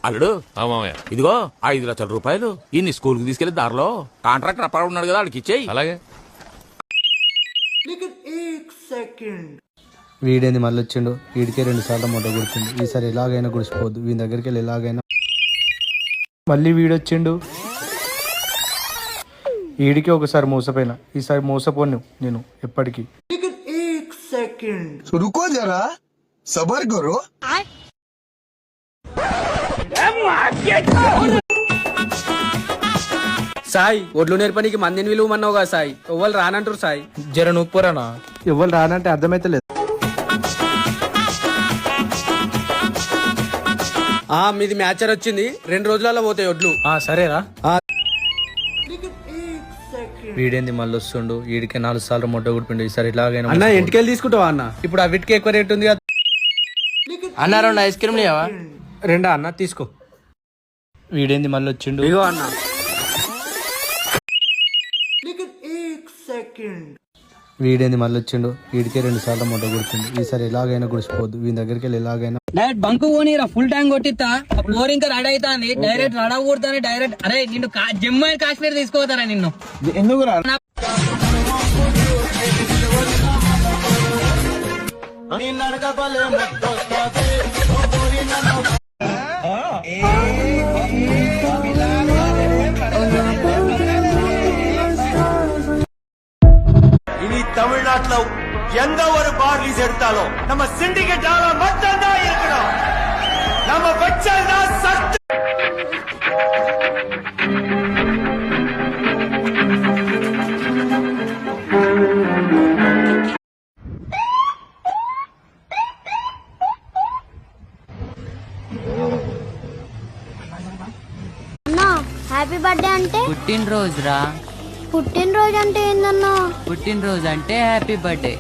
అల్లుడు ఇదిగో 5 లక్షల రూపాయలు ఇన్ని స్కూల్ కి తీసుకెళ్లి దారిలో కాంట్రాక్టర్ అప్పుడు ఉన్నాడు కదా వాడికి ఇచ్చేయి. అలాగే. వీడేంది మళ్ళీ వచ్చిండు, వీడికే 2 సార్లు మొట్ట గుర్తుంది. ఈసారి ఎలాగైనా గుడిసిపోద్దు, వీని దగ్గరికి వెళ్ళి ఎలాగైనా. మళ్ళీ వీడొచ్చిండు, వీడికి ఒకసారి మోసపోయినా, ఈసారి మోసపోను నేను ఎప్పటికీ. रुको जरा सबर करो. సాయి ఒడ్లు నేర్పనికి మందిని విలువమన్నావు కదా సాయి, ఎవ్వరు రానంటారు సాయి. జర నొప్పురానా, ఎవరు రానంటే అర్థమైతే లేదు. మీది మ్యాచర్ వచ్చింది, 2 రోజులలో పోతాయి ఒడ్లు. సరేరా. వీడేంది మళ్ళీ వస్తుండు, వీడికి 4 సార్లు మొట్ట గుడిపిండు, ఈసారి ఇలాగైనా. అన్న ఎంటికెళ్ళి తీసుకుంటావా అన్న? ఇప్పుడు ఆ వీటికి ఎక్కువ రేట్ ఉంది కదా అన్న. 2 ఐస్ క్రీమ్ లేవా? 2 అన్న తీసుకో. వీడేంది మళ్ళీ వచ్చిండు, ఇగో అన్న. వీడేంది మళ్ళీ వచ్చిండు, వీడికే 2 సార్లు మొట్ట గుడిపిండు, ఈసారి ఎలాగైనా గుడిసిపోద్దు, వీని దగ్గరికి వెళ్ళి ఎలాగైనా. డైరెక్ట్ బంకు పోనీరా, ఫుల్ ట్యాంక్ కొట్టిస్తా. ఫ్లోర్ ఇంకా రెడీ అవుతాంది, డైరెక్ట్ రడ కూడతానే డైరెక్ట్. అరే నిన్ను జమ్మూ అండ్ కాశ్మీర్ తీసుకోతారా నిన్ను? ఎందుకు இனி தமிழ்நாட்டுல எந்த ஒரு பார் ரிலீஸ் எடுத்தாலும் நம்ம சிண்டிகேட் ஆள மட்டும் தான் இருக்கணும். நம்ம வச்சதான் சத்து. హ్యాపీ బర్త్డే అంటే పుట్టినరోజు రా. పుట్టినరోజు అంటే ఏందన్నా? పుట్టినరోజు అంటే హ్యాపీ బర్త్డే.